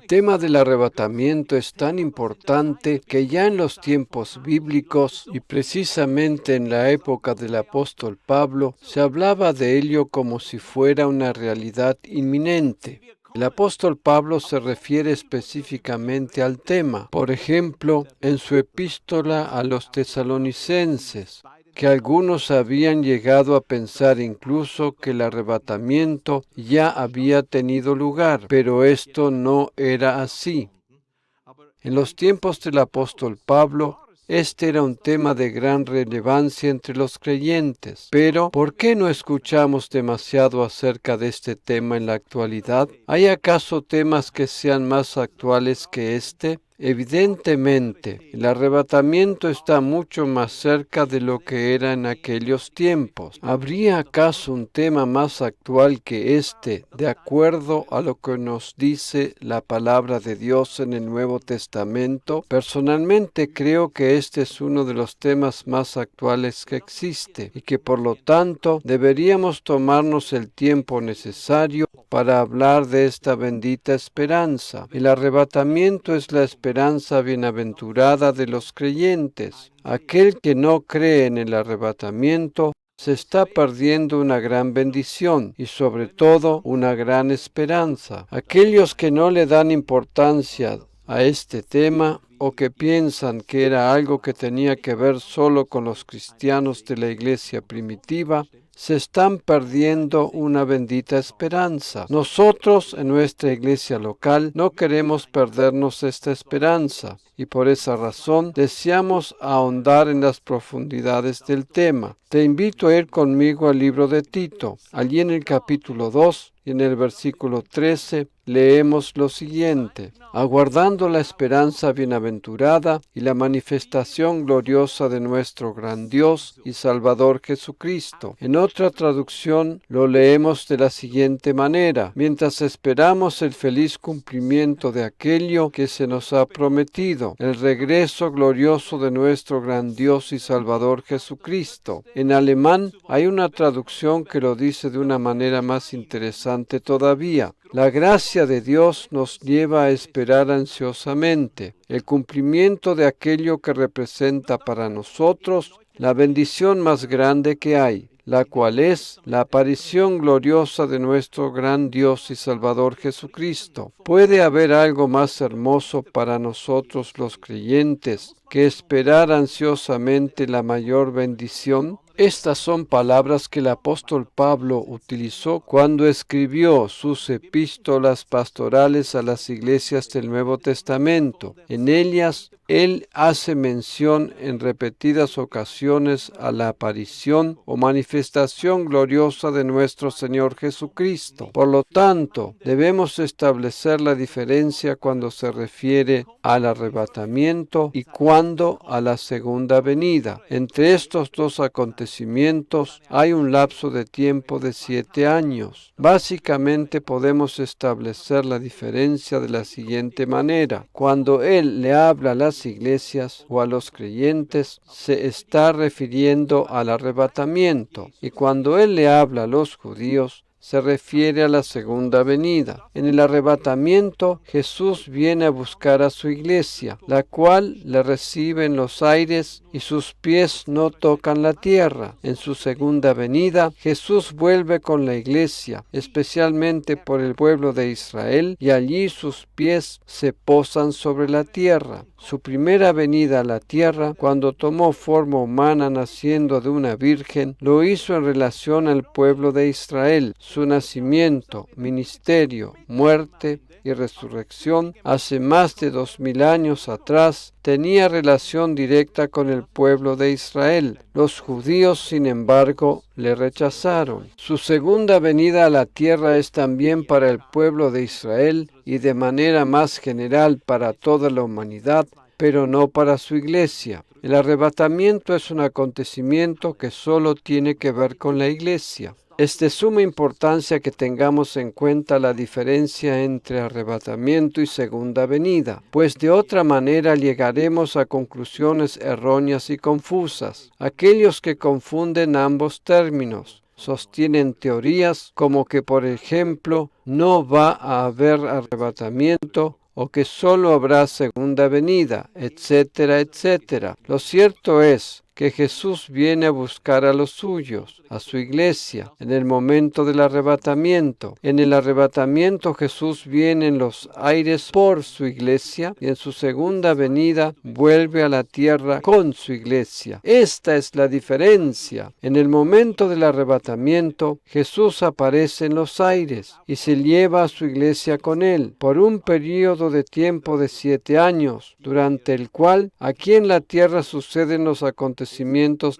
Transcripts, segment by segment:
El tema del arrebatamiento es tan importante que ya en los tiempos bíblicos y precisamente en la época del apóstol Pablo se hablaba de ello como si fuera una realidad inminente. El apóstol Pablo se refiere específicamente al tema, por ejemplo, en su epístola a los tesalonicenses, que algunos habían llegado a pensar incluso que el arrebatamiento ya había tenido lugar, pero esto no era así. En los tiempos del apóstol Pablo, este era un tema de gran relevancia entre los creyentes. Pero, ¿por qué no escuchamos demasiado acerca de este tema en la actualidad? ¿Hay acaso temas que sean más actuales que este? Evidentemente, el arrebatamiento está mucho más cerca de lo que era en aquellos tiempos. ¿Habría acaso un tema más actual que este, de acuerdo a lo que nos dice la palabra de Dios en el Nuevo Testamento? Personalmente creo que este es uno de los temas más actuales que existe y que por lo tanto deberíamos tomarnos el tiempo necesario para hablar de esta bendita esperanza. El arrebatamiento es la esperanza bienaventurada de los creyentes. Aquel que no cree en el arrebatamiento se está perdiendo una gran bendición y sobre todo una gran esperanza. Aquellos que no le dan importancia a este tema o que piensan que era algo que tenía que ver solo con los cristianos de la iglesia primitiva, se están perdiendo una bendita esperanza. Nosotros en nuestra iglesia local no queremos perdernos esta esperanza y por esa razón deseamos ahondar en las profundidades del tema. Te invito a ir conmigo al libro de Tito. Allí en el capítulo 2 y en el versículo 13 leemos lo siguiente: aguardando la esperanza bienaventurada y la manifestación gloriosa de nuestro gran Dios y Salvador Jesucristo. En otra traducción lo leemos de la siguiente manera: mientras esperamos el feliz cumplimiento de aquello que se nos ha prometido, el regreso glorioso de nuestro gran Dios y Salvador Jesucristo. En alemán hay una traducción que lo dice de una manera más interesante todavía. La gracia de Dios nos lleva a esperar ansiosamente el cumplimiento de aquello que representa para nosotros la bendición más grande que hay, la cual es la aparición gloriosa de nuestro gran Dios y Salvador Jesucristo. ¿Puede haber algo más hermoso para nosotros los creyentes que esperar ansiosamente la mayor bendición? Estas son palabras que el apóstol Pablo utilizó cuando escribió sus epístolas pastorales a las iglesias del Nuevo Testamento. En ellas, él hace mención en repetidas ocasiones a la aparición o manifestación gloriosa de nuestro Señor Jesucristo. Por lo tanto, debemos establecer la diferencia cuando se refiere al arrebatamiento y cuando a la segunda venida. Entre estos dos acontecimientos hay un lapso de tiempo de 7 años. Básicamente podemos establecer la diferencia de la siguiente manera: cuando él le habla a las iglesias o a los creyentes, se está refiriendo al arrebatamiento, y cuando él le habla a los judíos, se refiere a la segunda venida. En el arrebatamiento, Jesús viene a buscar a su iglesia, la cual le recibe en los aires y sus pies no tocan la tierra. En su segunda venida, Jesús vuelve con la iglesia, especialmente por el pueblo de Israel, y allí sus pies se posan sobre la tierra. Su primera venida a la tierra, cuando tomó forma humana naciendo de una virgen, lo hizo en relación al pueblo de Israel. Su nacimiento, ministerio, muerte y resurrección hace más de 2000 años atrás tenía relación directa con el pueblo de Israel. Los judíos, sin embargo, le rechazaron. Su segunda venida a la tierra es también para el pueblo de Israel y de manera más general para toda la humanidad, pero no para su iglesia. El arrebatamiento es un acontecimiento que solo tiene que ver con la iglesia. Es de suma importancia que tengamos en cuenta la diferencia entre arrebatamiento y segunda venida, pues de otra manera llegaremos a conclusiones erróneas y confusas. Aquellos que confunden ambos términos sostienen teorías como que, por ejemplo, no va a haber arrebatamiento o que solo habrá segunda venida, etcétera, etcétera. Lo cierto es que Jesús viene a buscar a los suyos, a su iglesia, en el momento del arrebatamiento. En el arrebatamiento Jesús viene en los aires por su iglesia y en su segunda venida vuelve a la tierra con su iglesia. Esta es la diferencia. En el momento del arrebatamiento, Jesús aparece en los aires y se lleva a su iglesia con él por un período de tiempo de 7 años, durante el cual aquí en la tierra suceden los acontecimientos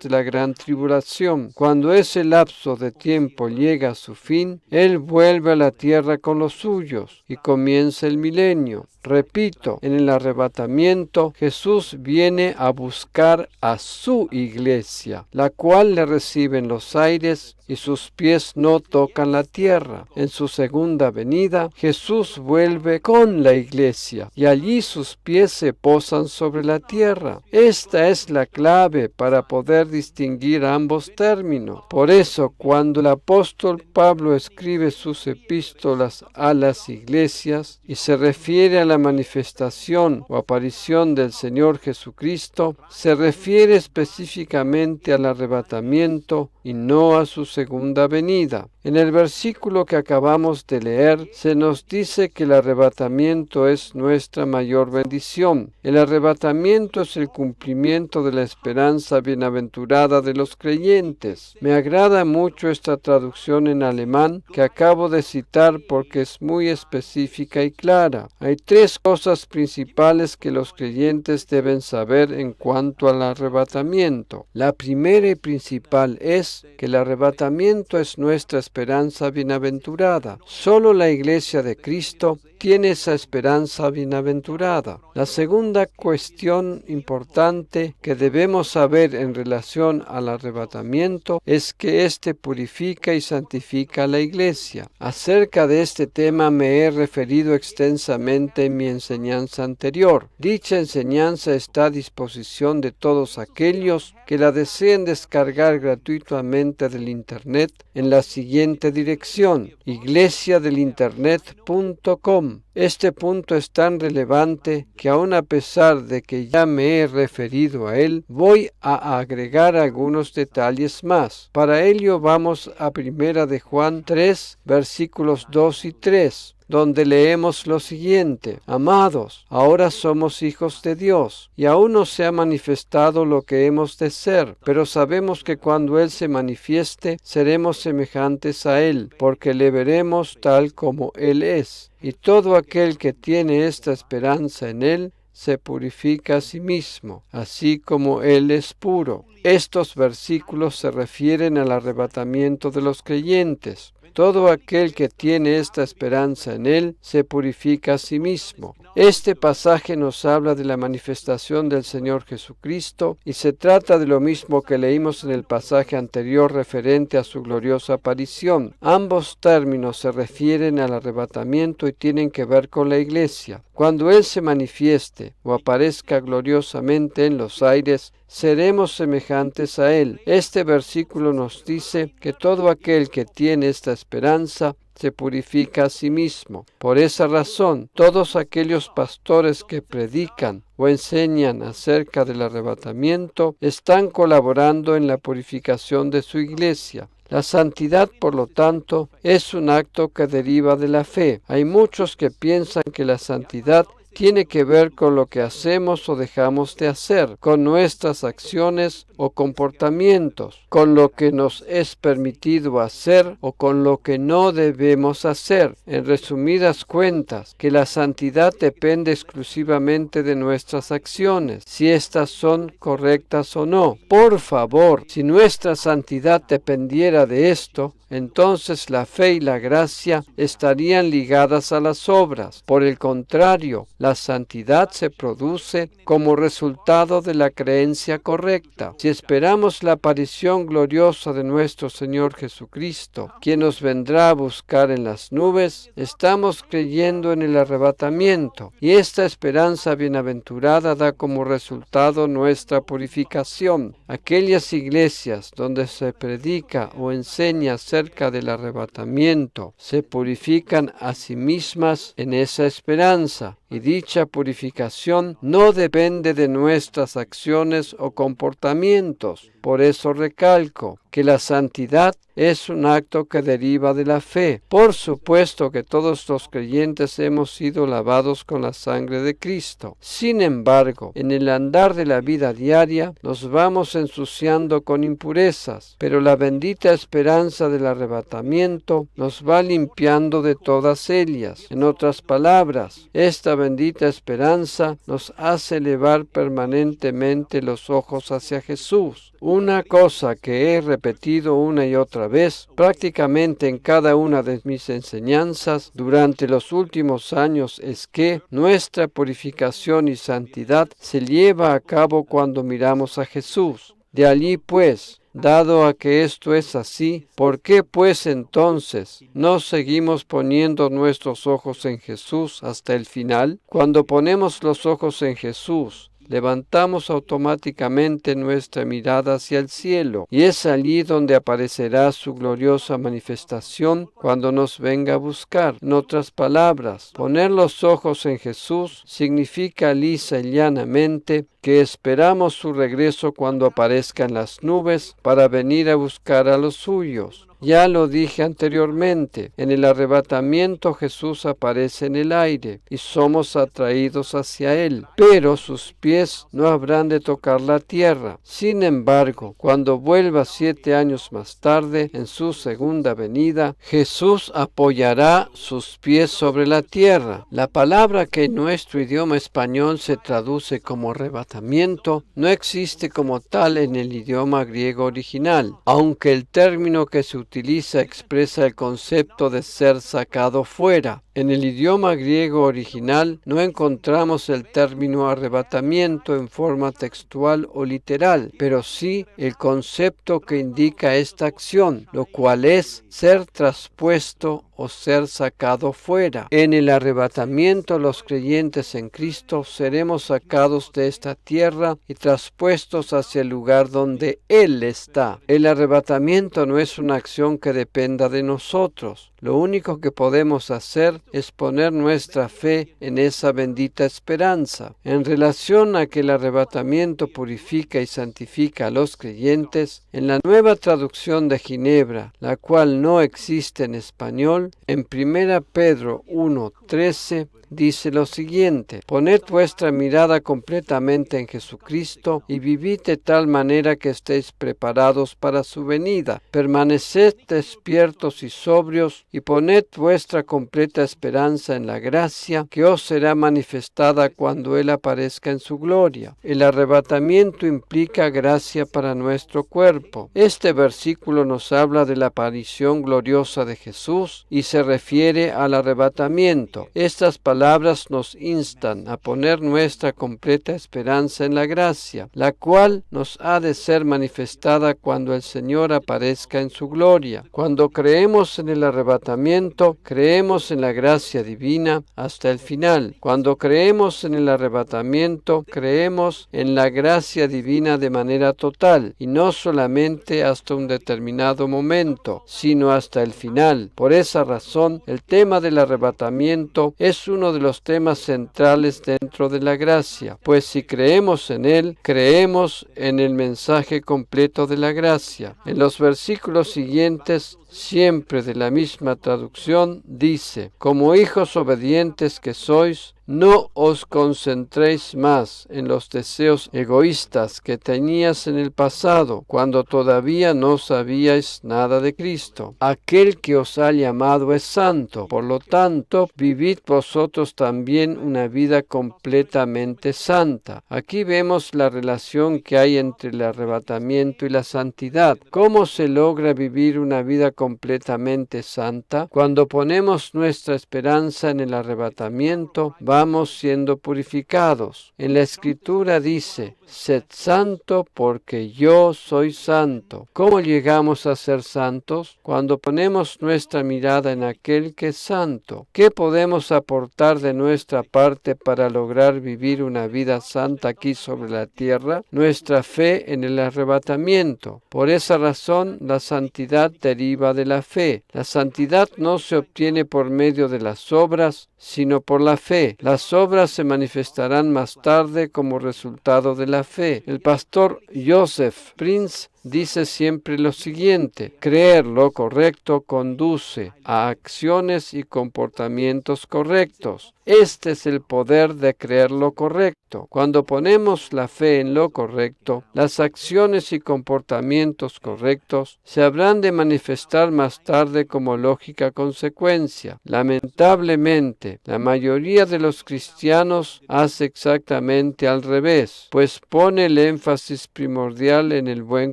de la gran tribulación. Cuando ese lapso de tiempo llega a su fin, Él vuelve a la tierra con los suyos y comienza el milenio. Repito, en el arrebatamiento Jesús viene a buscar a su iglesia, la cual le recibe en los aires y sus pies no tocan la tierra. En su segunda venida, Jesús vuelve con la iglesia y allí sus pies se posan sobre la tierra. Esta es la clave para poder distinguir ambos términos. Por eso, cuando el apóstol Pablo escribe sus epístolas a las iglesias y se refiere a la manifestación o aparición del Señor Jesucristo, se refiere específicamente al arrebatamiento y no a su segunda venida. En el versículo que acabamos de leer, se nos dice que el arrebatamiento es nuestra mayor bendición. El arrebatamiento es el cumplimiento de la esperanza bienaventurada de los creyentes. Me agrada mucho esta traducción en alemán que acabo de citar porque es muy específica y clara. Hay 3 cosas principales que los creyentes deben saber en cuanto al arrebatamiento. La primera y principal es que el arrebatamiento es nuestra esperanza bienaventurada. Solo la iglesia de Cristo tiene esa esperanza bienaventurada. La segunda cuestión importante que debemos saber en relación al arrebatamiento es que éste purifica y santifica a la iglesia. Acerca de este tema me he referido extensamente en mi enseñanza anterior. Dicha enseñanza está a disposición de todos aquellos que la deseen descargar gratuitamente del Internet en la siguiente dirección: iglesiadelinternet.com. Este punto es tan relevante que aun a pesar de que ya me he referido a él, voy a agregar algunos detalles más. Para ello vamos a 1 de Juan 3, versículos 2 y 3. Donde leemos lo siguiente: Amados, ahora somos hijos de Dios, y aún no se ha manifestado lo que hemos de ser, pero sabemos que cuando Él se manifieste, seremos semejantes a Él, porque le veremos tal como Él es. Y todo aquel que tiene esta esperanza en Él, se purifica a sí mismo, así como Él es puro. Estos versículos se refieren al arrebatamiento de los creyentes. Todo aquel que tiene esta esperanza en Él se purifica a sí mismo. Este pasaje nos habla de la manifestación del Señor Jesucristo y se trata de lo mismo que leímos en el pasaje anterior referente a su gloriosa aparición. Ambos términos se refieren al arrebatamiento y tienen que ver con la iglesia. Cuando Él se manifieste o aparezca gloriosamente en los aires, seremos semejantes a Él. Este versículo nos dice que todo aquel que tiene esta esperanza se purifica a sí mismo. Por esa razón, todos aquellos pastores que predican o enseñan acerca del arrebatamiento están colaborando en la purificación de su iglesia. La santidad, por lo tanto, es un acto que deriva de la fe. Hay muchos que piensan que la santidad tiene que ver con lo que hacemos o dejamos de hacer, con nuestras acciones o comportamientos, con lo que nos es permitido hacer o con lo que no debemos hacer. En resumidas cuentas, que la santidad depende exclusivamente de nuestras acciones, si éstas son correctas o no. Por favor, si nuestra santidad dependiera de esto, entonces la fe y la gracia estarían ligadas a las obras. Por el contrario, la santidad se produce como resultado de la creencia correcta. Si esperamos la aparición gloriosa de nuestro Señor Jesucristo, quien nos vendrá a buscar en las nubes, estamos creyendo en el arrebatamiento, y esta esperanza bienaventurada da como resultado nuestra purificación. Aquellas iglesias donde se predica o enseña acerca del arrebatamiento se purifican a sí mismas en esa esperanza. Y dicha purificación no depende de nuestras acciones o comportamientos. Por eso recalco que la santidad es un acto que deriva de la fe. Por supuesto que todos los creyentes hemos sido lavados con la sangre de Cristo. Sin embargo, en el andar de la vida diaria nos vamos ensuciando con impurezas, pero la bendita esperanza del arrebatamiento nos va limpiando de todas ellas. En otras palabras, esta bendita esperanza nos hace elevar permanentemente los ojos hacia Jesús. Una cosa que he repetido una y otra vez, prácticamente en cada una de mis enseñanzas durante los últimos años, es que nuestra purificación y santidad se lleva a cabo cuando miramos a Jesús. De allí pues, dado a que esto es así, ¿por qué pues entonces no seguimos poniendo nuestros ojos en Jesús hasta el final? Cuando ponemos los ojos en Jesús, levantamos automáticamente nuestra mirada hacia el cielo, y es allí donde aparecerá su gloriosa manifestación cuando nos venga a buscar. En otras palabras, poner los ojos en Jesús significa lisa y llanamente que esperamos su regreso cuando aparezca en las nubes para venir a buscar a los suyos. Ya lo dije anteriormente, en el arrebatamiento Jesús aparece en el aire y somos atraídos hacia Él, pero sus pies no habrán de tocar la tierra. Sin embargo, cuando vuelva 7 años más tarde, en su segunda venida, Jesús apoyará sus pies sobre la tierra. La palabra que en nuestro idioma español se traduce como arrebatamiento no existe como tal en el idioma griego original, aunque el término que se utiliza expresa el concepto de ser sacado fuera. En el idioma griego original no encontramos el término arrebatamiento en forma textual o literal, pero sí el concepto que indica esta acción, lo cual es ser traspuesto o ser sacado fuera. En el arrebatamiento los creyentes en Cristo seremos sacados de esta tierra y traspuestos hacia el lugar donde Él está. El arrebatamiento no es una acción que dependa de nosotros. Lo único que podemos hacer es poner nuestra fe en esa bendita esperanza. En relación a que el arrebatamiento purifica y santifica a los creyentes, en la nueva traducción de Ginebra, la cual no existe en español, en 1 Pedro 1:13, dice lo siguiente: poned vuestra mirada completamente en Jesucristo y vivid de tal manera que estéis preparados para su venida. Permaneced despiertos y sobrios y poned vuestra completa esperanza en la gracia que os será manifestada cuando Él aparezca en su gloria. El arrebatamiento implica gracia para nuestro cuerpo. Este versículo nos habla de la aparición gloriosa de Jesús y se refiere al arrebatamiento. Estas palabras nos instan a poner nuestra completa esperanza en la gracia, la cual nos ha de ser manifestada cuando el Señor aparezca en su gloria. Cuando creemos en el arrebatamiento, creemos en la gracia divina hasta el final. Cuando creemos en el arrebatamiento, creemos en la gracia divina de manera total, y no solamente hasta un determinado momento, sino hasta el final. Por esa razón, el tema del arrebatamiento es uno de los temas centrales dentro de la gracia, pues si creemos en él, creemos en el mensaje completo de la gracia. En los versículos siguientes, siempre de la misma traducción, dice: como hijos obedientes que sois, no os concentréis más en los deseos egoístas que tenías en el pasado, cuando todavía no sabíais nada de Cristo. Aquel que os ha llamado es santo, por lo tanto, vivid vosotros también una vida completamente santa. Aquí vemos la relación que hay entre el arrebatamiento y la santidad. ¿Cómo se logra vivir una vida completamente santa? Cuando ponemos nuestra esperanza en el arrebatamiento, vamos siendo purificados. En la Escritura dice: sed santo porque yo soy santo. ¿Cómo llegamos a ser santos? Cuando ponemos nuestra mirada en aquel que es santo. ¿Qué podemos aportar de nuestra parte para lograr vivir una vida santa aquí sobre la tierra? Nuestra fe en el arrebatamiento. Por esa razón, la santidad deriva de la fe. La santidad no se obtiene por medio de las obras, sino por la fe. Las obras se manifestarán más tarde como resultado de la fe. El pastor Joseph Prince dice siempre lo siguiente: creer lo correcto conduce a acciones y comportamientos correctos. Este es el poder de creer lo correcto. Cuando ponemos la fe en lo correcto, las acciones y comportamientos correctos se habrán de manifestar más tarde como lógica consecuencia. Lamentablemente, la mayoría de los cristianos hace exactamente al revés, pues pone el énfasis primordial en el buen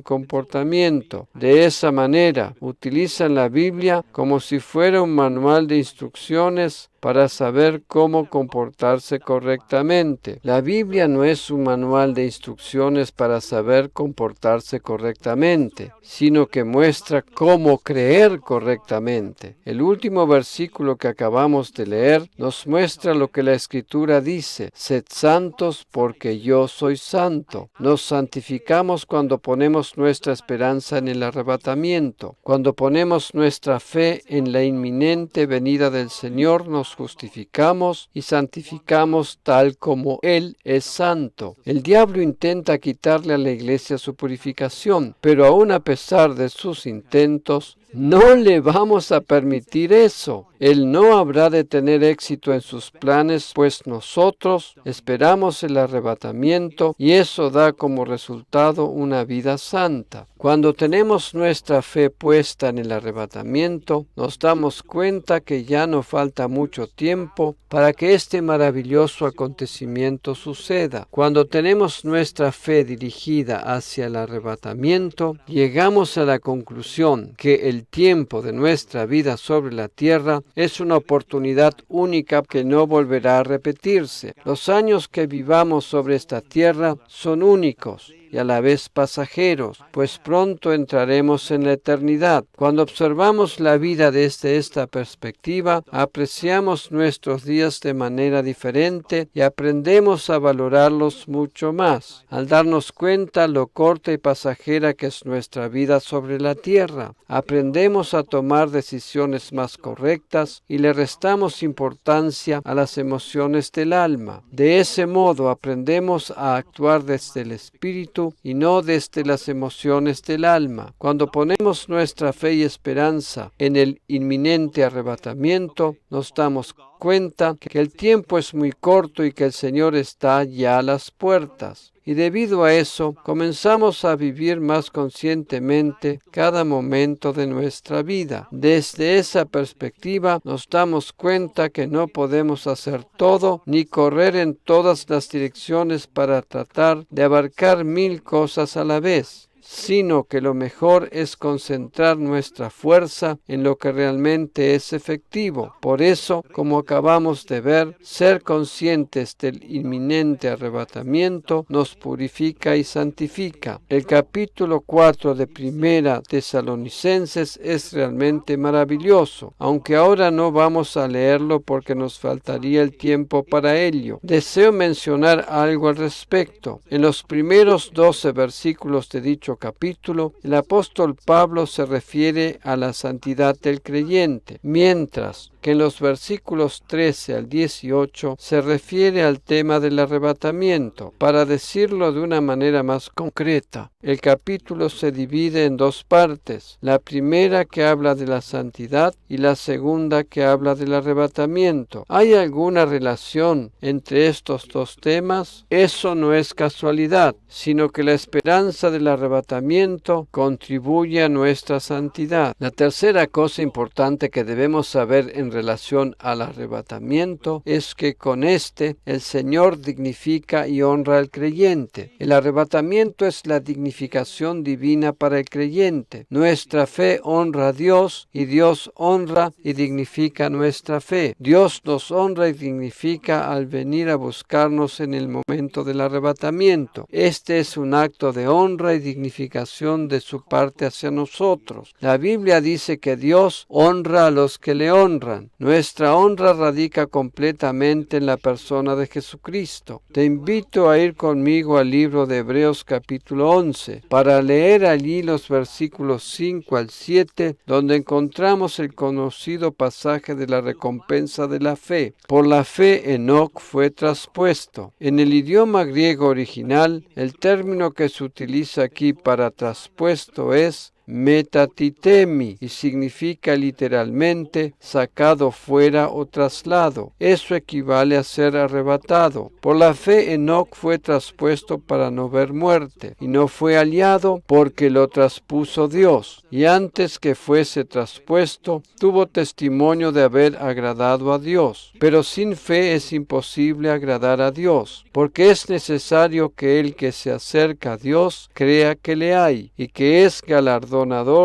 comportamiento. De esa manera, utilizan la Biblia como si fuera un manual de instrucciones para saber cómo comportarse correctamente. La Biblia no es un manual de instrucciones para saber comportarse correctamente, sino que muestra cómo creer correctamente. El último versículo que acabamos de leer nos muestra lo que la Escritura dice: sed santos porque yo soy santo. Nos santificamos cuando ponemos nuestra esperanza en el arrebatamiento. Cuando ponemos nuestra fe en la inminente venida del Señor, nos justificamos y santificamos tal como Él es santo. El diablo intenta quitarle a la iglesia su purificación, pero aún a pesar de sus intentos, no le vamos a permitir eso. Él no habrá de tener éxito en sus planes, pues nosotros esperamos el arrebatamiento y eso da como resultado una vida santa. Cuando tenemos nuestra fe puesta en el arrebatamiento, nos damos cuenta que ya no falta mucho tiempo para que este maravilloso acontecimiento suceda. Cuando tenemos nuestra fe dirigida hacia el arrebatamiento, llegamos a la conclusión que el tiempo de nuestra vida sobre la tierra es una oportunidad única que no volverá a repetirse. Los años que vivamos sobre esta tierra son únicos y a la vez pasajeros, pues pronto entraremos en la eternidad. Cuando observamos la vida desde esta perspectiva, apreciamos nuestros días de manera diferente y aprendemos a valorarlos mucho más, al darnos cuenta lo corta y pasajera que es nuestra vida sobre la tierra. Aprendemos a tomar decisiones más correctas y le restamos importancia a las emociones del alma. De ese modo aprendemos a actuar desde el espíritu y no desde las emociones del alma. Cuando ponemos nuestra fe y esperanza en el inminente arrebatamiento, nos damos cuenta que el tiempo es muy corto y que el Señor está ya a las puertas. Y debido a eso, comenzamos a vivir más conscientemente cada momento de nuestra vida. Desde esa perspectiva, nos damos cuenta que no podemos hacer todo ni correr en todas las direcciones para tratar de abarcar 1000 cosas a la vez, sino que lo mejor es concentrar nuestra fuerza en lo que realmente es efectivo. Por eso, como acabamos de ver, ser conscientes del inminente arrebatamiento nos purifica y santifica. El capítulo 4 de Primera Tesalonicenses es realmente maravilloso, aunque ahora no vamos a leerlo porque nos faltaría el tiempo para ello. Deseo mencionar algo al respecto. En los primeros 12 versículos de dicho capítulo, el apóstol Pablo se refiere a la santidad del creyente, mientras que en los versículos 13 al 18 se refiere al tema del arrebatamiento. Para decirlo de una manera más concreta, el capítulo se divide en dos partes, la primera que habla de la santidad y la segunda que habla del arrebatamiento. ¿Hay alguna relación entre estos dos temas? Eso no es casualidad, sino que la esperanza del arrebatamiento contribuye a nuestra santidad. La tercera cosa importante que debemos saber en en relación al arrebatamiento es que con este el Señor dignifica y honra al creyente. El arrebatamiento es la dignificación divina para el creyente. Nuestra fe honra a Dios y Dios honra y dignifica nuestra fe. Dios nos honra y dignifica al venir a buscarnos en el momento del arrebatamiento. Este es un acto de honra y dignificación de su parte hacia nosotros. La Biblia dice que Dios honra a los que le honran. Nuestra honra radica completamente en la persona de Jesucristo. Te invito a ir conmigo al libro de Hebreos capítulo 11 para leer allí los versículos 5 al 7, donde encontramos el conocido pasaje de la recompensa de la fe. Por la fe Enoc fue traspuesto. En el idioma griego original, el término que se utiliza aquí para traspuesto es metatitemi y significa literalmente sacado fuera o traslado. Eso equivale a ser arrebatado. Por la fe Enoc fue traspuesto para no ver muerte y no fue hallado porque lo traspuso Dios. Y antes que fuese traspuesto, tuvo testimonio de haber agradado a Dios. Pero sin fe es imposible agradar a Dios, porque es necesario que el que se acerca a Dios crea que le hay y que es galardonador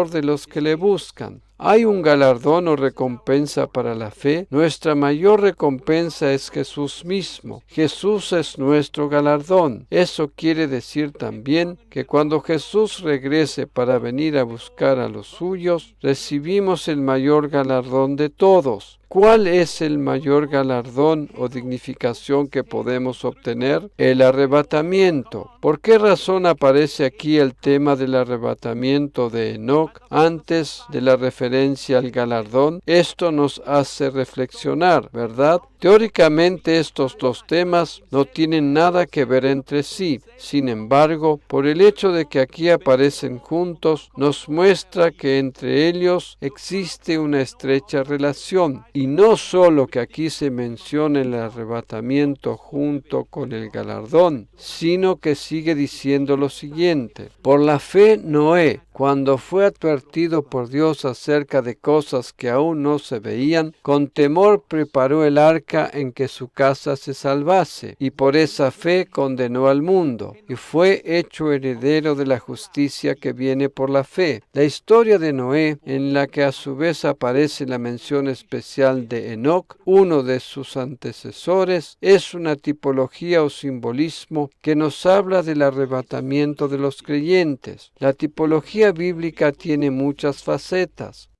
de los que le buscan. ¿Hay un galardón o recompensa para la fe? Nuestra mayor recompensa es Jesús mismo. Jesús es nuestro galardón. Eso quiere decir también que cuando Jesús regrese para venir a buscar a los suyos, recibimos el mayor galardón de todos. ¿Cuál es el mayor galardón o dignificación que podemos obtener? El arrebatamiento. ¿Por qué razón aparece aquí el tema del arrebatamiento de Enoc antes de la referencia al galardón? Esto nos hace reflexionar, ¿verdad? Teóricamente estos dos temas no tienen nada que ver entre sí. Sin embargo, por el hecho de que aquí aparecen juntos, nos muestra que entre ellos existe una estrecha relación. Y no solo que aquí se menciona el arrebatamiento junto con el galardón, sino que sigue diciendo lo siguiente: por la fe Noé, cuando fue advertido por Dios acerca de cosas que aún no se veían, con temor preparó el arca en que su casa se salvase, y por esa fe condenó al mundo, y fue hecho heredero de la justicia que viene por la fe. La historia de Noé, en la que a su vez aparece la mención especial de Enoc, uno de sus antecesores, es una tipología o simbolismo que nos habla del arrebatamiento de los creyentes. La tipología bíblica tiene muchas facetas.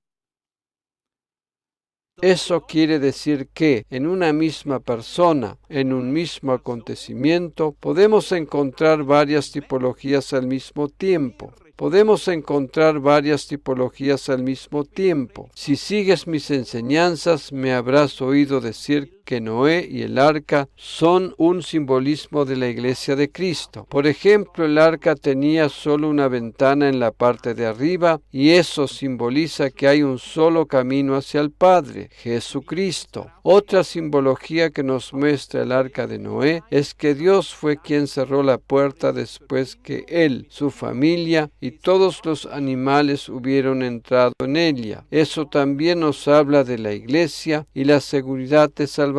Eso quiere decir que en una misma persona, en un mismo acontecimiento, podemos encontrar varias tipologías al mismo tiempo. Si sigues mis enseñanzas, me habrás oído decir que Noé y el arca son un simbolismo de la iglesia de Cristo. Por ejemplo, el arca tenía solo una ventana en la parte de arriba y eso simboliza que hay un solo camino hacia el Padre, Jesucristo. Otra simbología que nos muestra el arca de Noé es que Dios fue quien cerró la puerta después que él, su familia y todos los animales hubieron entrado en ella. Eso también nos habla de la iglesia y la seguridad de salvación,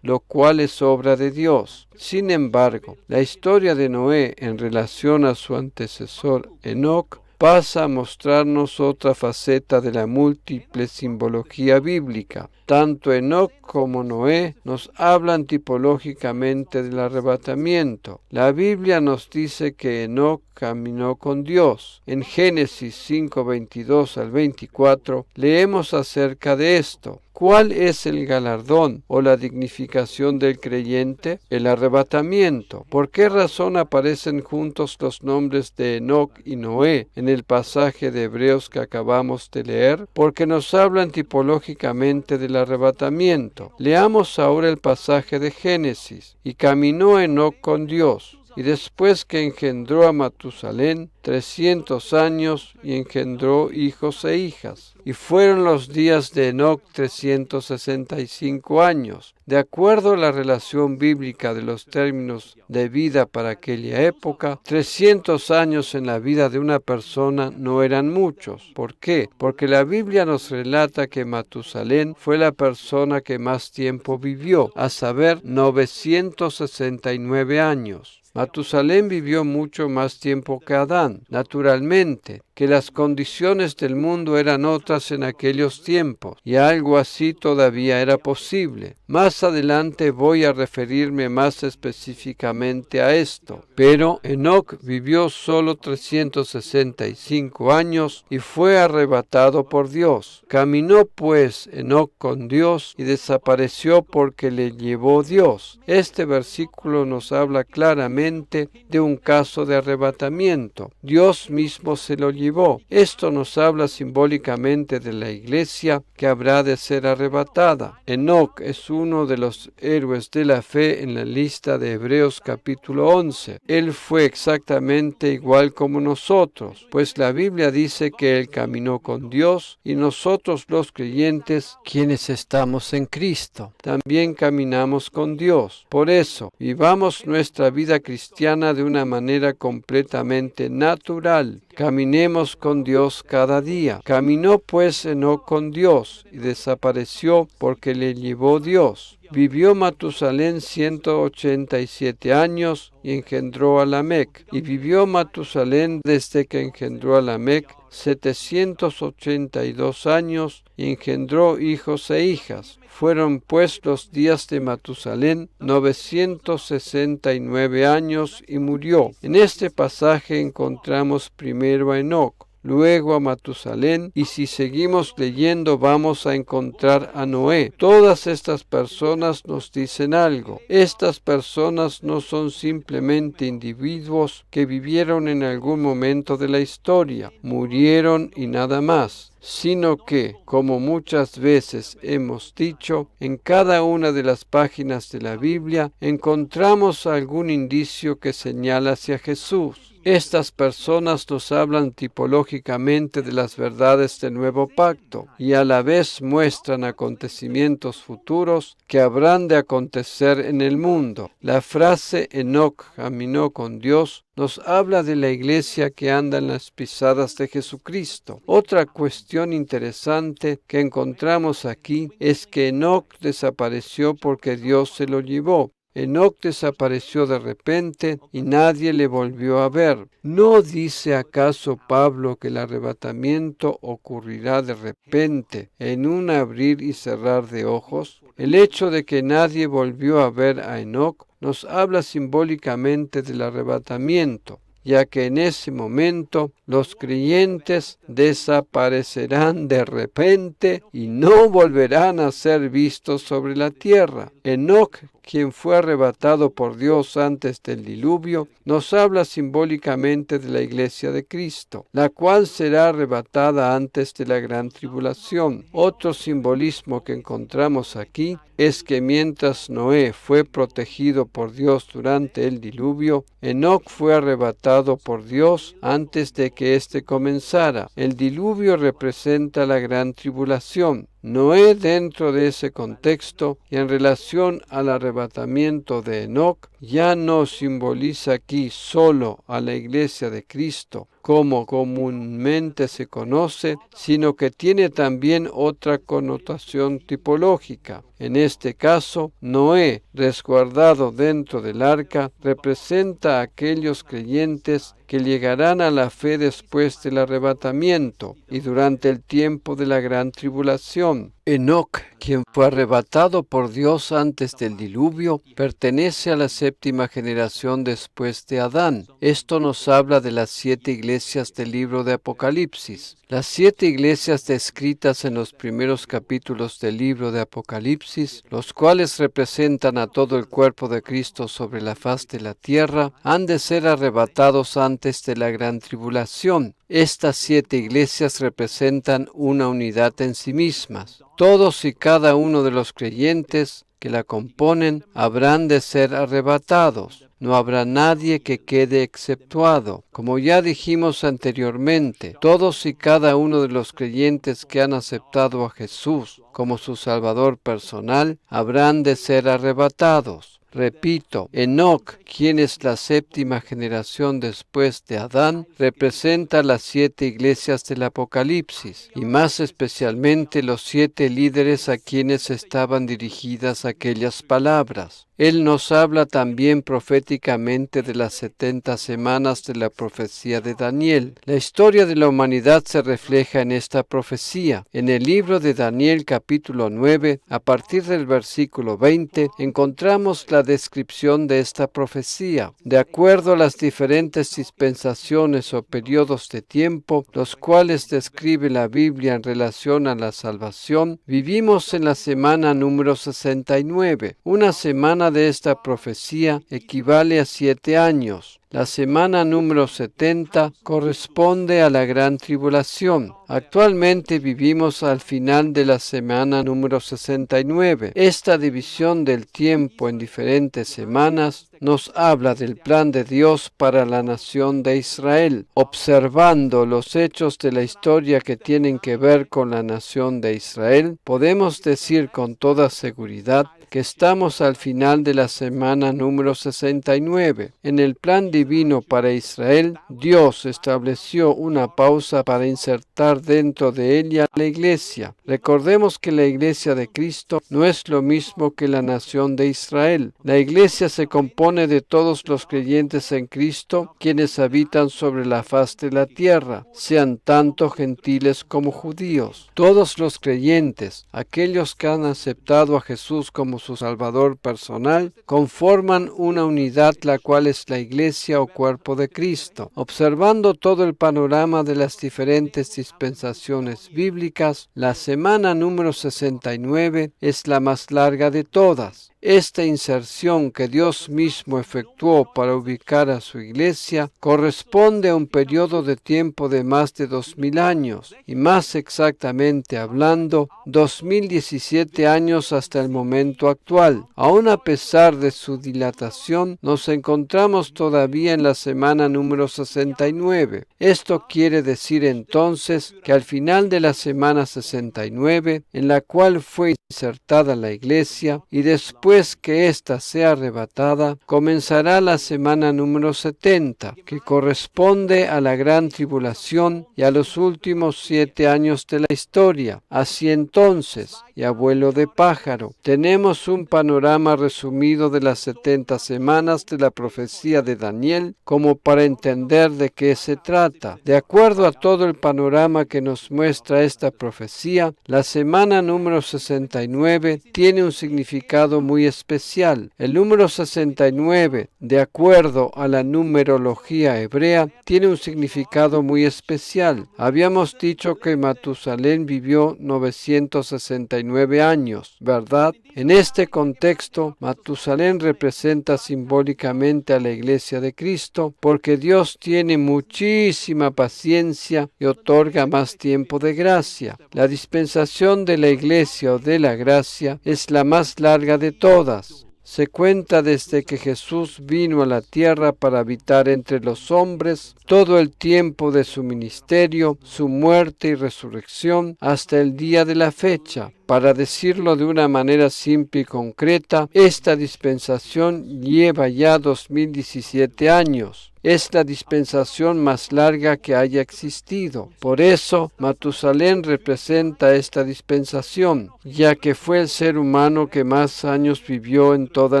lo cual es obra de Dios. Sin embargo, la historia de Noé en relación a su antecesor Enoc pasa a mostrarnos otra faceta de la múltiple simbología bíblica. Tanto Enoc como Noé nos hablan tipológicamente del arrebatamiento. La Biblia nos dice que Enoc caminó con Dios. En Génesis 5:22 al 24 leemos acerca de esto. ¿Cuál es el galardón o la dignificación del creyente? El arrebatamiento. ¿Por qué razón aparecen juntos los nombres de Enoc y Noé en el pasaje de Hebreos que acabamos de leer? Porque nos hablan tipológicamente del arrebatamiento. Leamos ahora el pasaje de Génesis. Y caminó Enoc con Dios. Y después que engendró a Matusalén, 300 años y engendró hijos e hijas. Y fueron los días de Enoc 365 años. De acuerdo a la relación bíblica de los términos de vida para aquella época, 300 años en la vida de una persona no eran muchos. ¿Por qué? Porque la Biblia nos relata que Matusalén fue la persona que más tiempo vivió, a saber, 969 años. Matusalén vivió mucho más tiempo que Adán. Naturalmente, que las condiciones del mundo eran otras en aquellos tiempos, y algo así todavía era posible. Más adelante voy a referirme más específicamente a esto. Pero Enoc vivió solo 365 años y fue arrebatado por Dios. Caminó pues Enoc con Dios y desapareció porque le llevó Dios. Este versículo nos habla claramente de un caso de arrebatamiento. Dios mismo se lo llevó. Esto nos habla simbólicamente de la iglesia que habrá de ser arrebatada. Enoc es uno de los héroes de la fe en la lista de Hebreos capítulo 11. Él fue exactamente igual como nosotros, pues la Biblia dice que él caminó con Dios y nosotros los creyentes, quienes estamos en Cristo, también caminamos con Dios. Por eso, vivamos nuestra vida cristiana de una manera completamente natural. Caminemos con Dios cada día. Caminó pues Enoc con Dios y desapareció porque le llevó Dios. Vivió Matusalén 187 años y engendró a Lamec. Y vivió Matusalén desde que engendró a Lamec 782 años y engendró hijos e hijas. Fueron pues los días de Matusalén 969 años y murió. En este pasaje encontramos primero a Enoc, luego a Matusalén, y si seguimos leyendo vamos a encontrar a Noé. Todas estas personas nos dicen algo. Estas personas no son simplemente individuos que vivieron en algún momento de la historia, murieron y nada más, sino que, como muchas veces hemos dicho, en cada una de las páginas de la Biblia encontramos algún indicio que señala hacia Jesús. Estas personas nos hablan tipológicamente de las verdades del nuevo pacto y a la vez muestran acontecimientos futuros que habrán de acontecer en el mundo. La frase Enoc caminó con Dios nos habla de la iglesia que anda en las pisadas de Jesucristo. Otra cuestión interesante que encontramos aquí es que Enoc desapareció porque Dios se lo llevó. Enoc desapareció de repente y nadie le volvió a ver. ¿No dice acaso Pablo que el arrebatamiento ocurrirá de repente, en un abrir y cerrar de ojos? El hecho de que nadie volvió a ver a Enoc nos habla simbólicamente del arrebatamiento, ya que en ese momento los creyentes desaparecerán de repente y no volverán a ser vistos sobre la tierra. Enoc, quien fue arrebatado por Dios antes del diluvio, nos habla simbólicamente de la iglesia de Cristo, la cual será arrebatada antes de la gran tribulación. Otro simbolismo que encontramos aquí es que mientras Noé fue protegido por Dios durante el diluvio, Enoc fue arrebatado por Dios antes de que éste comenzara. El diluvio representa la gran tribulación. Noé, dentro de ese contexto y en relación al arrebatamiento de Enoc, ya no simboliza aquí solo a la iglesia de Cristo, como comúnmente se conoce, sino que tiene también otra connotación tipológica. En este caso, Noé, resguardado dentro del arca, representa a aquellos creyentes que llegarán a la fe después del arrebatamiento y durante el tiempo de la gran tribulación. Enoc, quien fue arrebatado por Dios antes del diluvio, pertenece a la séptima generación después de Adán. Esto nos habla de las 7 iglesias del libro de Apocalipsis. Las 7 iglesias descritas en los primeros capítulos del libro de Apocalipsis, los cuales representan a todo el cuerpo de Cristo sobre la faz de la tierra, han de ser arrebatados antes de la gran tribulación. Estas 7 iglesias representan una unidad en sí mismas. Todos y cada uno de los creyentes que la componen habrán de ser arrebatados. No habrá nadie que quede exceptuado. Como ya dijimos anteriormente, todos y cada uno de los creyentes que han aceptado a Jesús como su Salvador personal habrán de ser arrebatados. Repito, Enoc, quien es la séptima generación después de Adán, representa las 7 iglesias del Apocalipsis, y más especialmente los 7 líderes a quienes estaban dirigidas aquellas palabras. Él nos habla también proféticamente de las 70 semanas de la profecía de Daniel. La historia de la humanidad se refleja en esta profecía. En el libro de Daniel capítulo 9, a partir del versículo 20, encontramos la descripción de esta profecía. De acuerdo a las diferentes dispensaciones o periodos de tiempo, los cuales describe la Biblia en relación a la salvación, vivimos en la semana número 69, una semana de esta profecía equivale a 7 años. La semana número 70 corresponde a la gran tribulación. Actualmente vivimos al final de la semana número 69. Esta división del tiempo en diferentes semanas nos habla del plan de Dios para la nación de Israel. Observando los hechos de la historia que tienen que ver con la nación de Israel, podemos decir con toda seguridad que estamos al final de la semana número 69. En el plan divino para Israel, Dios estableció una pausa para insertar dentro de ella la iglesia. Recordemos que la iglesia de Cristo no es lo mismo que la nación de Israel. La iglesia se compone de todos los creyentes en Cristo, quienes habitan sobre la faz de la tierra, sean tanto gentiles como judíos. Todos los creyentes, aquellos que han aceptado a Jesús como su Salvador personal, conforman una unidad, la cual es la iglesia o cuerpo de Cristo. Observando todo el panorama de las diferentes dispensaciones bíblicas, la semana número 69 es la más larga de todas. Esta inserción que Dios mismo efectuó para ubicar a su iglesia corresponde a un periodo de tiempo de más de 2000 años, y más exactamente hablando, 2017 años hasta el momento actual. Aún a pesar de su dilatación, nos encontramos todavía en la semana número 69. Esto quiere decir entonces que al final de la semana 69, en la cual fue insertada la iglesia, y después que ésta sea arrebatada, comenzará la semana número 70, que corresponde a la gran tribulación y a los últimos 7 años de la historia. Así entonces, y abuelo de pájaro, tenemos un panorama resumido de las 70 semanas de la profecía de Daniel, como para entender de qué se trata. De acuerdo a todo el panorama que nos muestra esta profecía, la semana número 69 tiene un significado muy especial. El número 69, de acuerdo a la numerología hebrea, tiene un significado muy especial. Habíamos dicho que Matusalén vivió 969 años, ¿verdad? En este contexto, Matusalén representa simbólicamente a la Iglesia de Cristo, porque Dios tiene muchísima paciencia y otorga más tiempo de gracia. La dispensación de la Iglesia o de la gracia es la más larga de todas. Se cuenta desde que Jesús vino a la tierra para habitar entre los hombres, todo el tiempo de su ministerio, su muerte y resurrección, hasta el día de la fecha. Para decirlo de una manera simple y concreta, esta dispensación lleva ya 2017 años. Es la dispensación más larga que haya existido. Por eso, Matusalén representa esta dispensación, ya que fue el ser humano que más años vivió en toda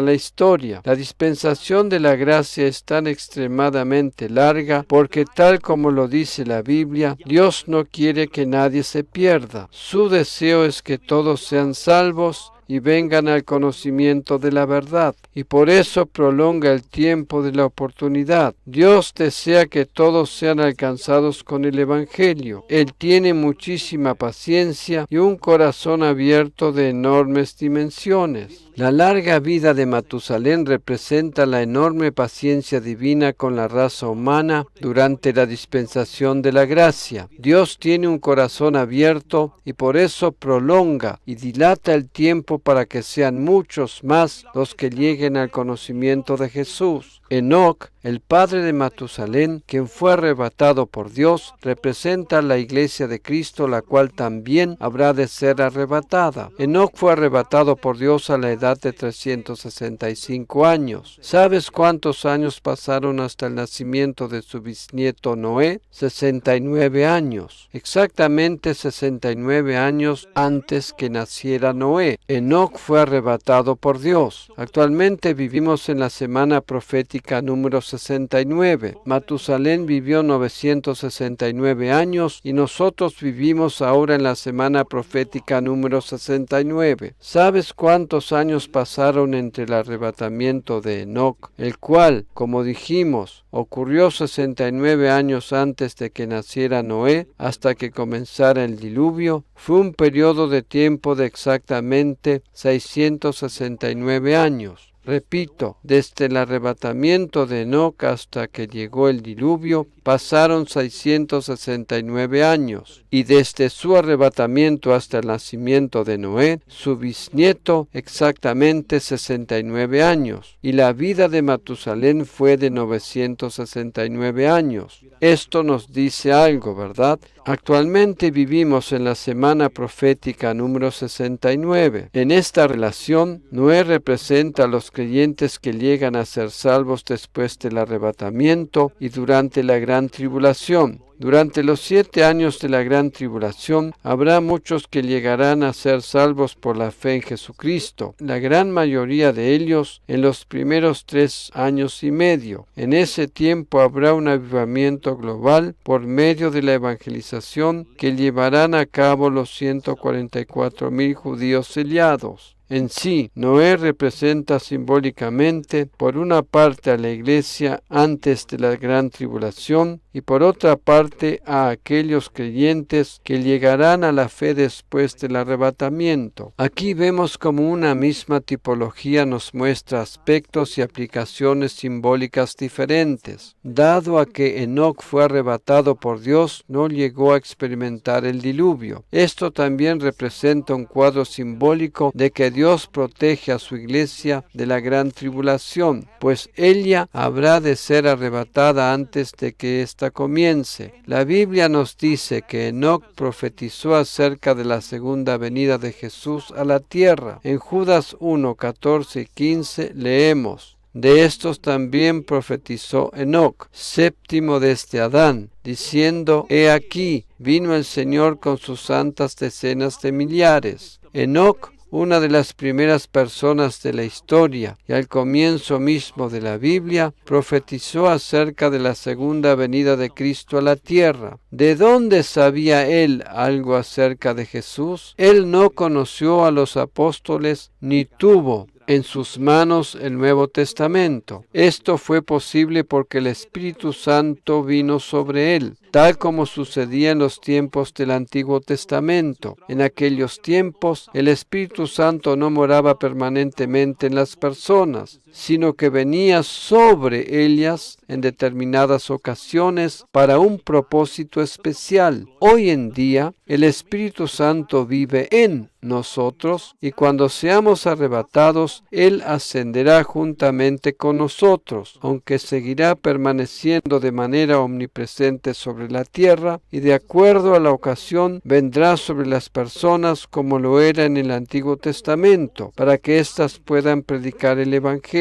la historia. La dispensación de la gracia es tan extremadamente larga porque, tal como lo dice la Biblia, Dios no quiere que nadie se pierda. Su deseo es que todos sean salvos y vengan al conocimiento de la verdad, y por eso prolonga el tiempo de la oportunidad. Dios desea que todos sean alcanzados con el Evangelio. Él tiene muchísima paciencia y un corazón abierto de enormes dimensiones. La larga vida de Matusalén representa la enorme paciencia divina con la raza humana durante la dispensación de la gracia. Dios tiene un corazón abierto y por eso prolonga y dilata el tiempo para que sean muchos más los que lleguen al conocimiento de Jesús. Enoc, el padre de Matusalén, quien fue arrebatado por Dios, representa a la iglesia de Cristo, la cual también habrá de ser arrebatada. Enoc fue arrebatado por Dios a la edad de 365 años. ¿Sabes cuántos años pasaron hasta el nacimiento de su bisnieto Noé? 69 años. Exactamente 69 años antes que naciera Noé. Enoc fue arrebatado por Dios. Actualmente vivimos en la semana profética número 69. Matusalén vivió 969 años y nosotros vivimos ahora en la semana profética número 69. ¿Sabes cuántos años pasaron entre el arrebatamiento de Enoc, el cual, como dijimos, ocurrió 69 años antes de que naciera Noé, hasta que comenzara el diluvio? Fue un periodo de tiempo de exactamente 669 años. Repito, desde el arrebatamiento de Enoc hasta que llegó el diluvio, pasaron 669 años, y desde su arrebatamiento hasta el nacimiento de Noé, su bisnieto, exactamente 69 años, y la vida de Matusalén fue de 969 años. Esto nos dice algo, ¿verdad? Actualmente vivimos en la semana profética número 69. En esta relación, Noé representa a los creyentes que llegan a ser salvos después del arrebatamiento y durante la gran tribulación. Durante los 7 años de la gran tribulación habrá muchos que llegarán a ser salvos por la fe en Jesucristo, la gran mayoría de ellos en los primeros 3 años y medio. En ese tiempo habrá un avivamiento global por medio de la evangelización que llevarán a cabo los 144,000 judíos sellados. En sí, Noé representa simbólicamente, por una parte, a la iglesia antes de la gran tribulación y por otra parte a aquellos creyentes que llegarán a la fe después del arrebatamiento. Aquí vemos como una misma tipología nos muestra aspectos y aplicaciones simbólicas diferentes. Dado a que Enoc fue arrebatado por Dios, no llegó a experimentar el diluvio. Esto también representa un cuadro simbólico de que Dios protege a su iglesia de la gran tribulación, pues ella habrá de ser arrebatada antes de que ésta comience. La Biblia nos dice que Enoc profetizó acerca de la segunda venida de Jesús a la tierra. En Judas 1, 14 y 15 leemos: de estos también profetizó Enoc, séptimo desde Adán, diciendo: he aquí, vino el Señor con sus santas decenas de millares. Enoc, una de las primeras personas de la historia y al comienzo mismo de la Biblia, profetizó acerca de la segunda venida de Cristo a la tierra. ¿De dónde sabía él algo acerca de Jesús? Él no conoció a los apóstoles ni tuvo en sus manos el Nuevo Testamento. Esto fue posible porque el Espíritu Santo vino sobre él, tal como sucedía en los tiempos del Antiguo Testamento. En aquellos tiempos, el Espíritu Santo no moraba permanentemente en las personas, sino que venía sobre ellas en determinadas ocasiones para un propósito especial. Hoy en día, el Espíritu Santo vive en nosotros y cuando seamos arrebatados, Él ascenderá juntamente con nosotros, aunque seguirá permaneciendo de manera omnipresente sobre la tierra y de acuerdo a la ocasión vendrá sobre las personas como lo era en el Antiguo Testamento, para que éstas puedan predicar el Evangelio.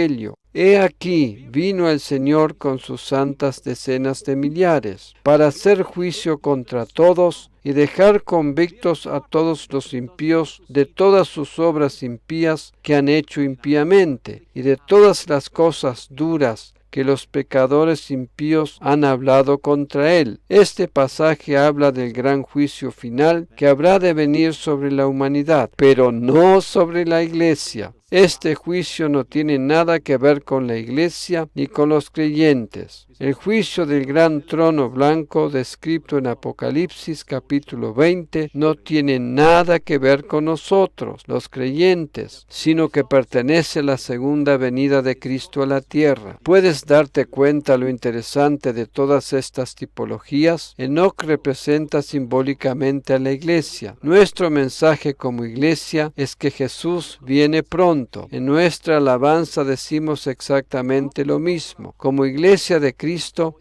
He aquí, vino el Señor con sus santas decenas de millares, para hacer juicio contra todos y dejar convictos a todos los impíos de todas sus obras impías que han hecho impíamente, y de todas las cosas duras que los pecadores impíos han hablado contra él. Este pasaje habla del gran juicio final que habrá de venir sobre la humanidad, pero no sobre la iglesia. Este juicio no tiene nada que ver con la Iglesia ni con los creyentes. El juicio del gran trono blanco descrito en Apocalipsis capítulo 20 no tiene nada que ver con nosotros, los creyentes, sino que pertenece a la segunda venida de Cristo a la tierra. ¿Puedes darte cuenta lo interesante de todas estas tipologías? Enoc representa simbólicamente a la Iglesia. Nuestro mensaje como Iglesia es que Jesús viene pronto. En nuestra alabanza decimos exactamente lo mismo. Como Iglesia de Cristo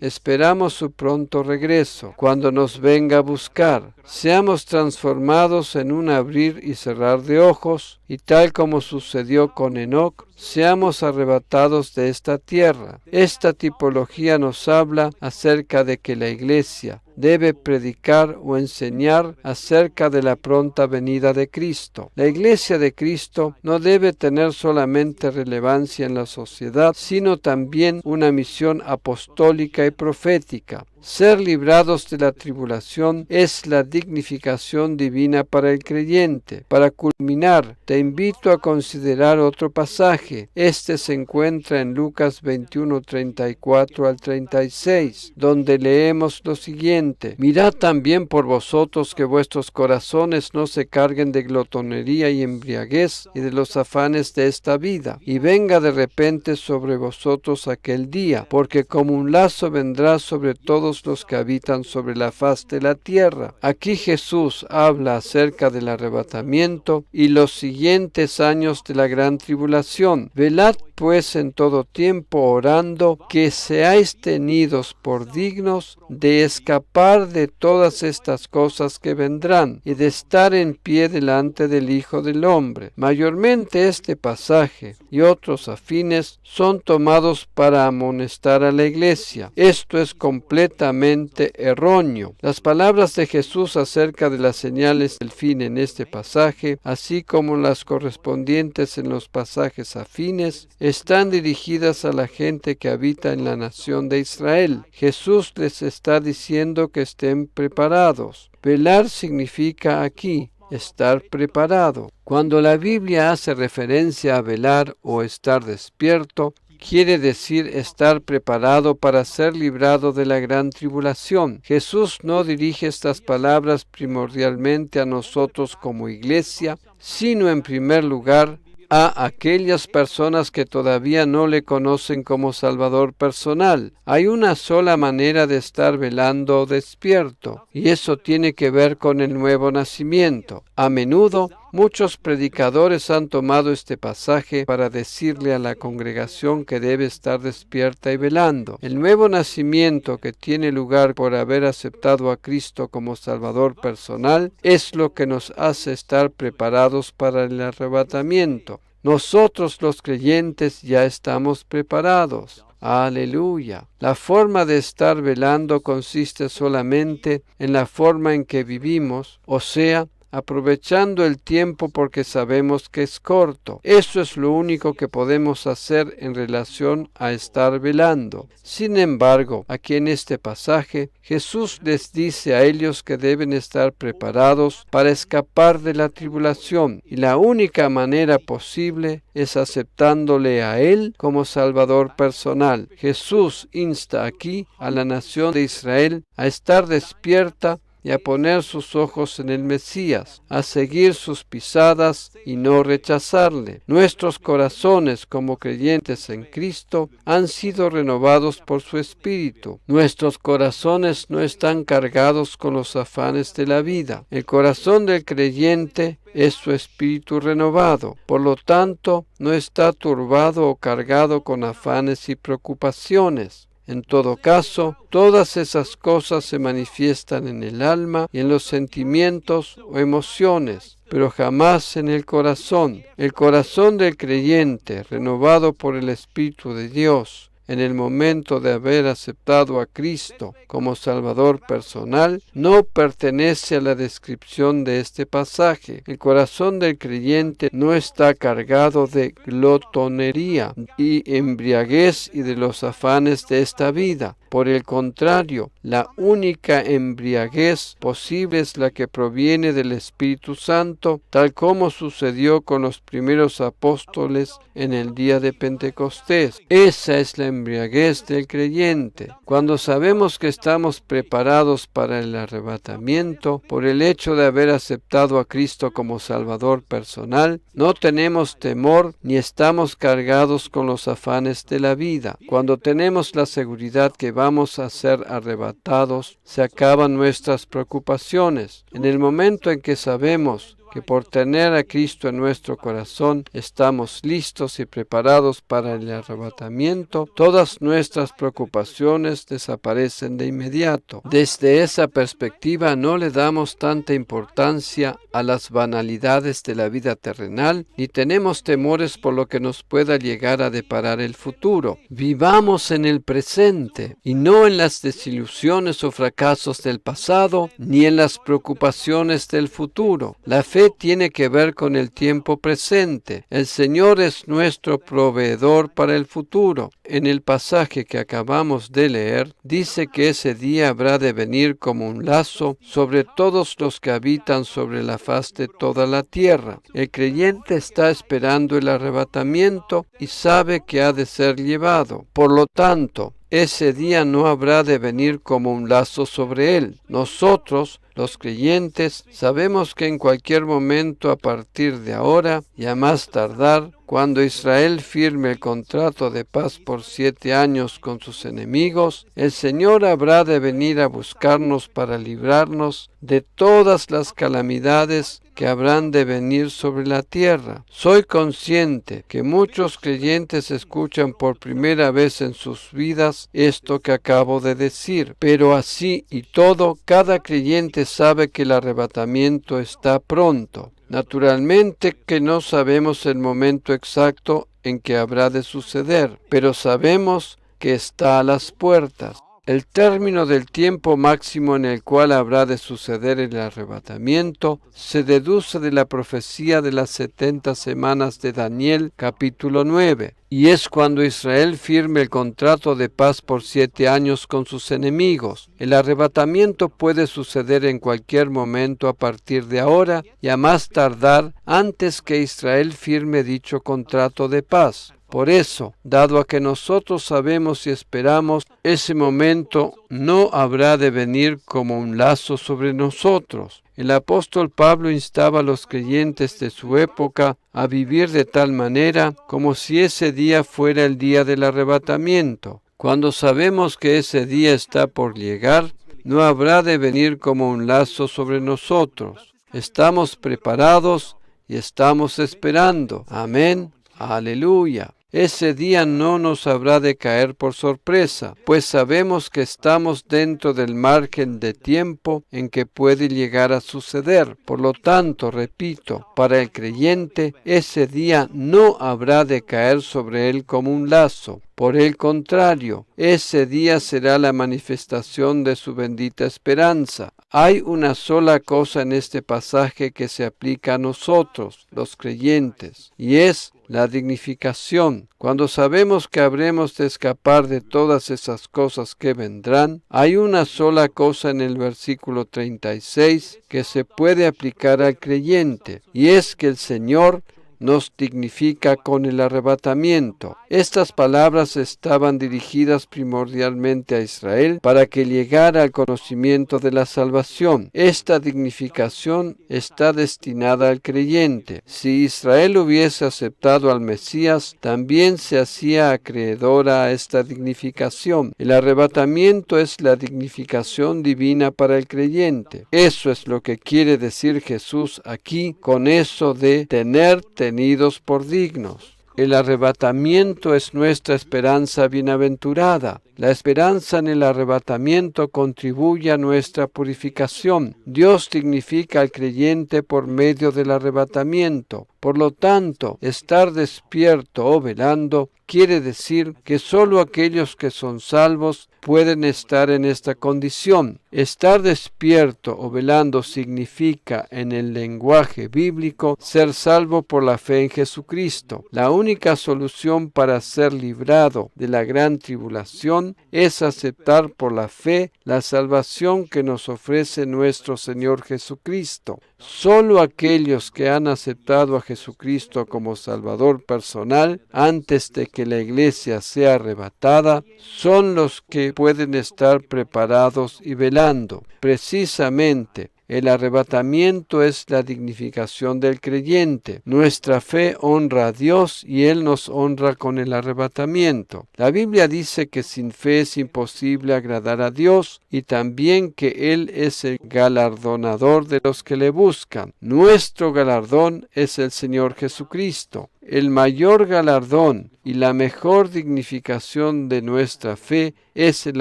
esperamos su pronto regreso, cuando nos venga a buscar. Seamos transformados en un abrir y cerrar de ojos, y tal como sucedió con Enoc, seamos arrebatados de esta tierra. Esta tipología nos habla acerca de que la Iglesia debe predicar o enseñar acerca de la pronta venida de Cristo. La Iglesia de Cristo no debe tener solamente relevancia en la sociedad, sino también una misión apostólica y profética. Ser librados de la tribulación es la dignificación divina para el creyente. Para culminar, te invito a considerar otro pasaje. Este se encuentra en Lucas 21, 34 al 36, donde leemos lo siguiente: Mirad también por vosotros que vuestros corazones no se carguen de glotonería y embriaguez y de los afanes de esta vida, y venga de repente sobre vosotros aquel día, porque como un lazo vendrá sobre todos los que habitan sobre la faz de la tierra. Aquí Jesús habla acerca del arrebatamiento y los siguientes años de la gran tribulación. Velad pues en todo tiempo orando que seáis tenidos por dignos de escapar de todas estas cosas que vendrán y de estar en pie delante del Hijo del Hombre. Mayormente este pasaje y otros afines son tomados para amonestar a la Iglesia. Esto es completamente erróneo. Las palabras de Jesús acerca de las señales del fin en este pasaje, así como las correspondientes en los pasajes afines, están dirigidas a la gente que habita en la nación de Israel. Jesús les está diciendo que estén preparados. Velar significa aquí estar preparado. Cuando la Biblia hace referencia a velar o estar despierto, quiere decir estar preparado para ser librado de la gran tribulación. Jesús no dirige estas palabras primordialmente a nosotros como iglesia, sino en primer lugar a aquellas personas que todavía no le conocen como Salvador personal. Hay una sola manera de estar velando o despierto, y eso tiene que ver con el nuevo nacimiento. A menudo, muchos predicadores han tomado este pasaje para decirle a la congregación que debe estar despierta y velando. El nuevo nacimiento que tiene lugar por haber aceptado a Cristo como Salvador personal es lo que nos hace estar preparados para el arrebatamiento. Nosotros los creyentes ya estamos preparados. Aleluya. La forma de estar velando consiste solamente en la forma en que vivimos, o sea, aprovechando el tiempo porque sabemos que es corto. Eso es lo único que podemos hacer en relación a estar velando. Sin embargo, aquí en este pasaje, Jesús les dice a ellos que deben estar preparados para escapar de la tribulación, y la única manera posible es aceptándole a Él como Salvador personal. Jesús insta aquí a la nación de Israel a estar despierta y a poner sus ojos en el Mesías, a seguir sus pisadas y no rechazarle. Nuestros corazones como creyentes en Cristo han sido renovados por su Espíritu. Nuestros corazones no están cargados con los afanes de la vida. El corazón del creyente es su espíritu renovado. Por lo tanto, no está turbado o cargado con afanes y preocupaciones. En todo caso, todas esas cosas se manifiestan en el alma y en los sentimientos o emociones, pero jamás en el corazón. El corazón del creyente, renovado por el Espíritu de Dios, en el momento de haber aceptado a Cristo como Salvador personal, no pertenece a la descripción de este pasaje. El corazón del creyente no está cargado de glotonería y embriaguez y de los afanes de esta vida. Por el contrario, la única embriaguez posible es la que proviene del Espíritu Santo, tal como sucedió con los primeros apóstoles en el día de Pentecostés. Esa es la embriaguez del creyente. Cuando sabemos que estamos preparados para el arrebatamiento por el hecho de haber aceptado a Cristo como Salvador personal, no tenemos temor ni estamos cargados con los afanes de la vida. Cuando tenemos la seguridad que vamos a ser arrebatados, se acaban nuestras preocupaciones. En el momento en que sabemos que por tener a Cristo en nuestro corazón estamos listos y preparados para el arrebatamiento, todas nuestras preocupaciones desaparecen de inmediato. Desde esa perspectiva no le damos tanta importancia a las banalidades de la vida terrenal, ni tenemos temores por lo que nos pueda llegar a deparar el futuro. Vivamos en el presente y no en las desilusiones o fracasos del pasado, ni en las preocupaciones del futuro. La fe tiene que ver con el tiempo presente. El Señor es nuestro proveedor para el futuro. En el pasaje que acabamos de leer, dice que ese día habrá de venir como un lazo sobre todos los que habitan sobre la faz de toda la tierra. El creyente está esperando el arrebatamiento y sabe que ha de ser llevado. Por lo tanto, ese día no habrá de venir como un lazo sobre él. Nosotros, los creyentes, sabemos que en cualquier momento a partir de ahora y a más tardar, cuando Israel firme el contrato de paz por 7 años con sus enemigos, el Señor habrá de venir a buscarnos para librarnos de todas las calamidades que habrán de venir sobre la tierra. Soy consciente que muchos creyentes escuchan por primera vez en sus vidas esto que acabo de decir, pero así y todo, cada creyente sabe que el arrebatamiento está pronto. Naturalmente que no sabemos el momento exacto en que habrá de suceder, pero sabemos que está a las puertas. El término del tiempo máximo en el cual habrá de suceder el arrebatamiento se deduce de la profecía de las 70 semanas de Daniel, capítulo 9, y es cuando Israel firme el contrato de paz por 7 años con sus enemigos. El arrebatamiento puede suceder en cualquier momento a partir de ahora y a más tardar antes que Israel firme dicho contrato de paz. Por eso, dado a que nosotros sabemos y esperamos, ese momento no habrá de venir como un lazo sobre nosotros. El apóstol Pablo instaba a los creyentes de su época a vivir de tal manera como si ese día fuera el día del arrebatamiento. Cuando sabemos que ese día está por llegar, no habrá de venir como un lazo sobre nosotros. Estamos preparados y estamos esperando. Amén. Aleluya. Ese día no nos habrá de caer por sorpresa, pues sabemos que estamos dentro del margen de tiempo en que puede llegar a suceder. Por lo tanto, repito, para el creyente, ese día no habrá de caer sobre él como un lazo. Por el contrario, ese día será la manifestación de su bendita esperanza. Hay una sola cosa en este pasaje que se aplica a nosotros, los creyentes, y es la dignificación. Cuando sabemos que habremos de escapar de todas esas cosas que vendrán, hay una sola cosa en el versículo 36 que se puede aplicar al creyente, y es que el Señor nos dignifica con el arrebatamiento. Estas palabras estaban dirigidas primordialmente a Israel para que llegara al conocimiento de la salvación. Esta dignificación está destinada al creyente. Si Israel hubiese aceptado al Mesías, también se hacía acreedora a esta dignificación. El arrebatamiento es la dignificación divina para el creyente. Eso es lo que quiere decir Jesús aquí con eso de tener tenidos por dignos. El arrebatamiento es nuestra esperanza bienaventurada. La esperanza en el arrebatamiento contribuye a nuestra purificación. Dios dignifica al creyente por medio del arrebatamiento. Por lo tanto, estar despierto o velando quiere decir que solo aquellos que son salvos pueden estar en esta condición. Estar despierto o velando significa, en el lenguaje bíblico, ser salvo por la fe en Jesucristo. La única solución para ser librado de la gran tribulación salvación es aceptar por la fe la salvación que nos ofrece nuestro Señor Jesucristo. Solo aquellos que han aceptado a Jesucristo como Salvador personal antes de que la iglesia sea arrebatada son los que pueden estar preparados y velando. Precisamente, el arrebatamiento es la dignificación del creyente. Nuestra fe honra a Dios y Él nos honra con el arrebatamiento. La Biblia dice que sin fe es imposible agradar a Dios y también que Él es el galardonador de los que le buscan. Nuestro galardón es el Señor Jesucristo. El mayor galardón y la mejor dignificación de nuestra fe es el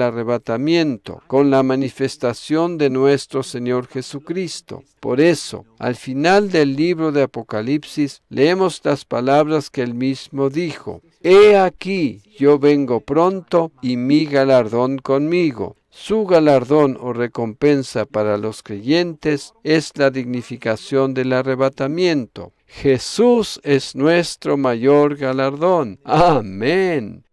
arrebatamiento, con la manifestación de nuestro Señor Jesucristo. Por eso, al final del libro de Apocalipsis, leemos las palabras que Él mismo dijo: «He aquí, yo vengo pronto, y mi galardón conmigo». Su galardón o recompensa para los creyentes es la dignificación del arrebatamiento. Jesús es nuestro mayor galardón. Amén.